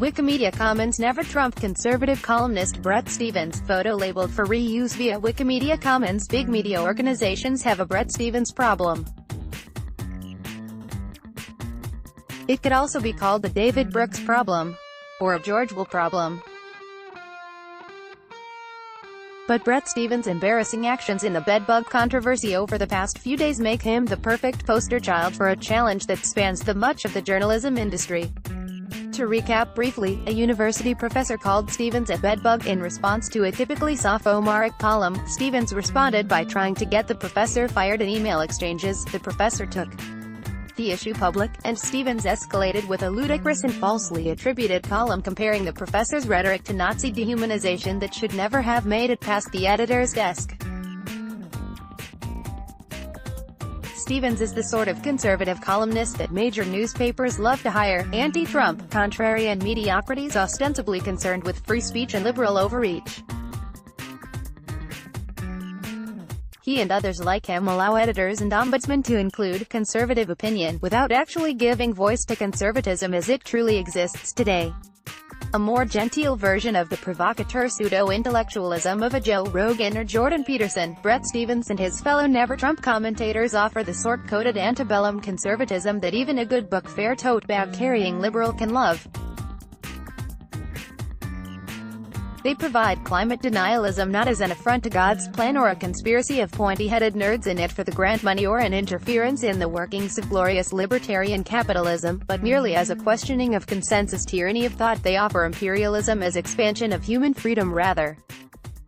Wikimedia Commons NeverTrump conservative columnist Bret Stephens, photo labeled for reuse via Wikimedia Commons. Big media organizations have a Bret Stephens problem. It could also be called the David Brooks problem, or a George Will problem. But Bret Stephens' embarrassing actions in the bedbug controversy over the past few days make him the perfect poster child for a challenge that spans much of the journalism industry. To recap briefly, a university professor called Stephens a bedbug in response to a typically sophomoric column. Stephens responded by trying to get the professor fired in email exchanges. The professor took the issue public, and Stephens escalated with a ludicrous and falsely attributed column comparing the professor's rhetoric to Nazi dehumanization that should never have made it past the editor's desk. Stephens is the sort of conservative columnist that major newspapers love to hire, anti-Trump, contrarian mediocrities ostensibly concerned with free speech and liberal overreach. He and others like him allow editors and ombudsmen to include conservative opinion, without actually giving voice to conservatism as it truly exists today. A more genteel version of the provocateur pseudo-intellectualism of a Joe Rogan or Jordan Peterson, Bret Stephens and his fellow NeverTrump commentators offer the sort-coded antebellum conservatism that even a good book fair tote bag-carrying liberal can love. They provide climate denialism not as an affront to God's plan or a conspiracy of pointy-headed nerds in it for the grant money or an interference in the workings of glorious libertarian capitalism, but merely as a questioning of consensus tyranny of thought. They offer imperialism as expansion of human freedom rather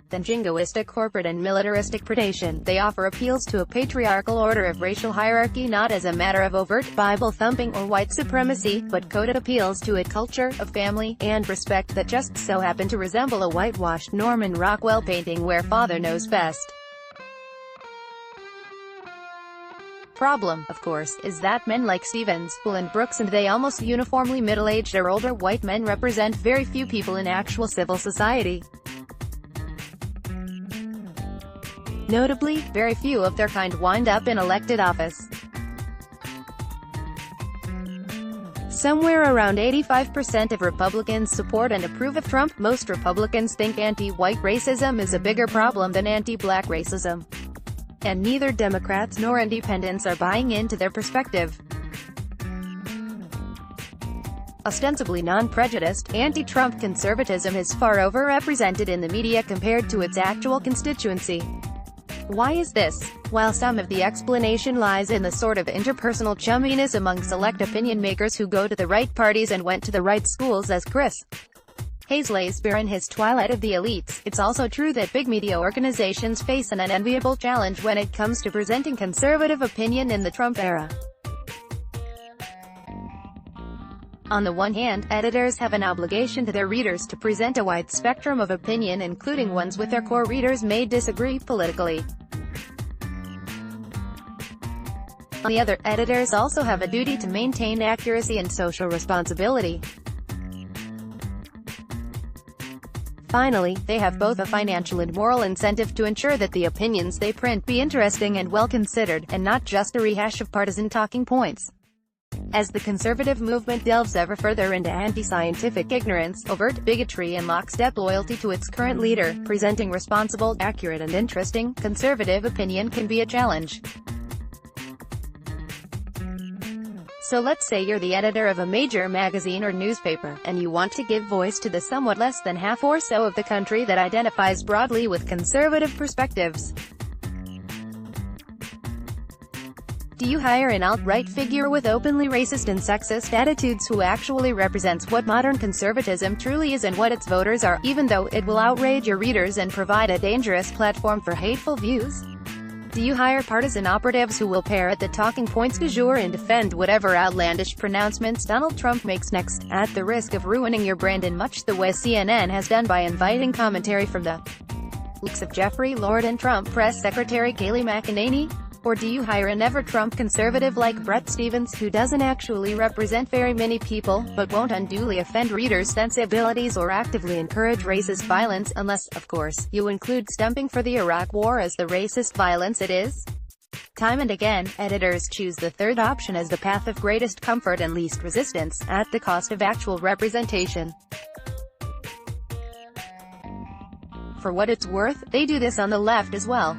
than jingoistic corporate and militaristic predation. They offer appeals to a patriarchal order of racial hierarchy not as a matter of overt Bible-thumping or white supremacy, but coded appeals to a culture of family and respect that just so happen to resemble a whitewashed Norman Rockwell painting where father knows best. Problem, of course, is that men like Stephens, Will and Brooks and they almost uniformly middle-aged or older white men represent very few people in actual civil society. Notably, very few of their kind wind up in elected office. Somewhere around 85% of Republicans support and approve of Trump. Most Republicans think anti-white racism is a bigger problem than anti-black racism. And neither Democrats nor independents are buying into their perspective. Ostensibly non-prejudiced, anti-Trump conservatism is far overrepresented in the media compared to its actual constituency. Why is this? While some of the explanation lies in the sort of interpersonal chumminess among select opinion makers who go to the right parties and went to the right schools as Chris Haysley's bear in his Twilight of the Elites, it's also true that big media organizations face an unenviable challenge when it comes to presenting conservative opinion in the Trump era. On the one hand, editors have an obligation to their readers to present a wide spectrum of opinion, including ones with their core readers may disagree politically. On the other, editors also have a duty to maintain accuracy and social responsibility. Finally, they have both a financial and moral incentive to ensure that the opinions they print be interesting and well-considered, and not just a rehash of partisan talking points. As the conservative movement delves ever further into anti-scientific ignorance, overt bigotry and lockstep loyalty to its current leader, presenting responsible, accurate and interesting, conservative opinion can be a challenge. So let's say you're the editor of a major magazine or newspaper, and you want to give voice to the somewhat less than half or so of the country that identifies broadly with conservative perspectives. Do you hire an alt-right figure with openly racist and sexist attitudes who actually represents what modern conservatism truly is and what its voters are, even though it will outrage your readers and provide a dangerous platform for hateful views? Do you hire partisan operatives who will parrot the talking points du jour and defend whatever outlandish pronouncements Donald Trump makes next, at the risk of ruining your brand in much the way CNN has done by inviting commentary from the likes of Jeffrey Lord and Trump Press Secretary Kayleigh McEnany? Or do you hire a NeverTrump conservative like Bret Stephens who doesn't actually represent very many people, but won't unduly offend readers' sensibilities or actively encourage racist violence, unless, of course, you include stumping for the Iraq War as the racist violence it is? Time and again, editors choose the third option as the path of greatest comfort and least resistance, at the cost of actual representation. For what it's worth, they do this on the left as well.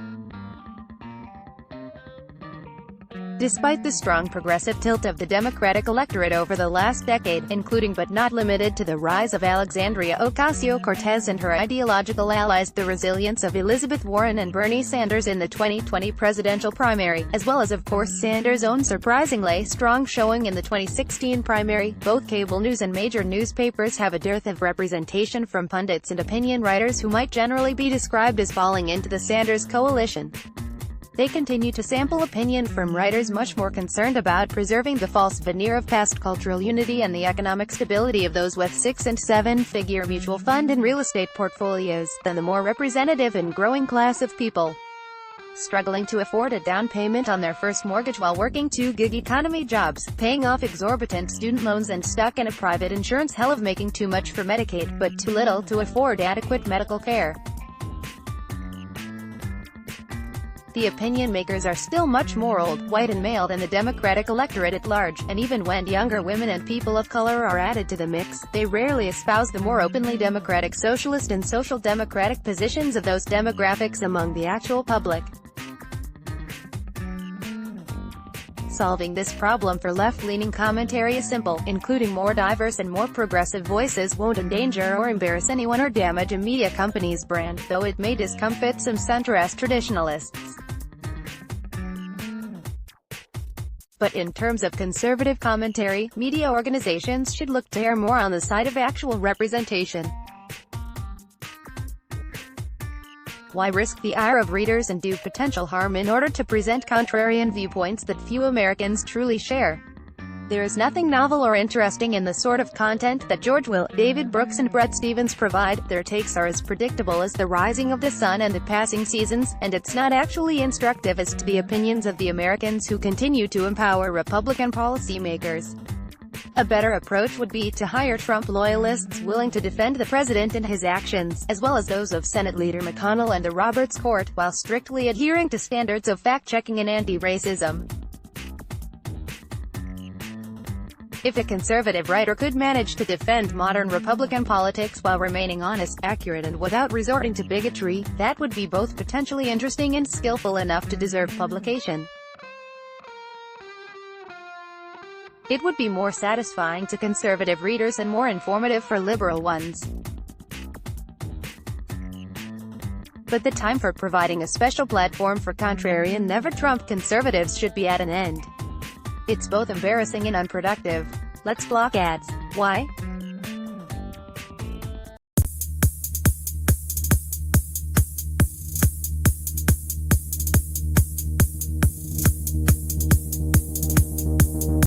Despite the strong progressive tilt of the Democratic electorate over the last decade, including but not limited to the rise of Alexandria Ocasio-Cortez and her ideological allies, the resilience of Elizabeth Warren and Bernie Sanders in the 2020 presidential primary, as well as of course Sanders' own surprisingly strong showing in the 2016 primary, both cable news and major newspapers have a dearth of representation from pundits and opinion writers who might generally be described as falling into the Sanders coalition. They continue to sample opinion from writers much more concerned about preserving the false veneer of past cultural unity and the economic stability of those with 6- and 7-figure mutual fund and real estate portfolios, than the more representative and growing class of people struggling to afford a down payment on their first mortgage while working 2 gig economy jobs, paying off exorbitant student loans and stuck in a private insurance hell of making too much for Medicaid, but too little to afford adequate medical care. The opinion makers are still much more old, white and male than the Democratic electorate at large, and even when younger women and people of color are added to the mix, they rarely espouse the more openly democratic socialist and social democratic positions of those demographics among the actual public. Solving this problem for left-leaning commentary is simple. Including more diverse and more progressive voices won't endanger or embarrass anyone or damage a media company's brand, though it may discomfit some centrist traditionalists. But in terms of conservative commentary, media organizations should look to err more on the side of actual representation. Why risk the ire of readers and do potential harm in order to present contrarian viewpoints that few Americans truly share? There is nothing novel or interesting in the sort of content that George Will, David Brooks and Bret Stephens provide. Their takes are as predictable as the rising of the sun and the passing seasons, and it's not actually instructive as to the opinions of the Americans who continue to empower Republican policymakers. A better approach would be to hire Trump loyalists willing to defend the president and his actions, as well as those of Senate Leader McConnell and the Roberts Court, while strictly adhering to standards of fact-checking and anti-racism. If a conservative writer could manage to defend modern Republican politics while remaining honest, accurate and without resorting to bigotry, that would be both potentially interesting and skillful enough to deserve publication. It would be more satisfying to conservative readers and more informative for liberal ones. But the time for providing a special platform for contrarian NeverTrump conservatives should be at an end. It's both embarrassing and unproductive. Let's block ads. Why?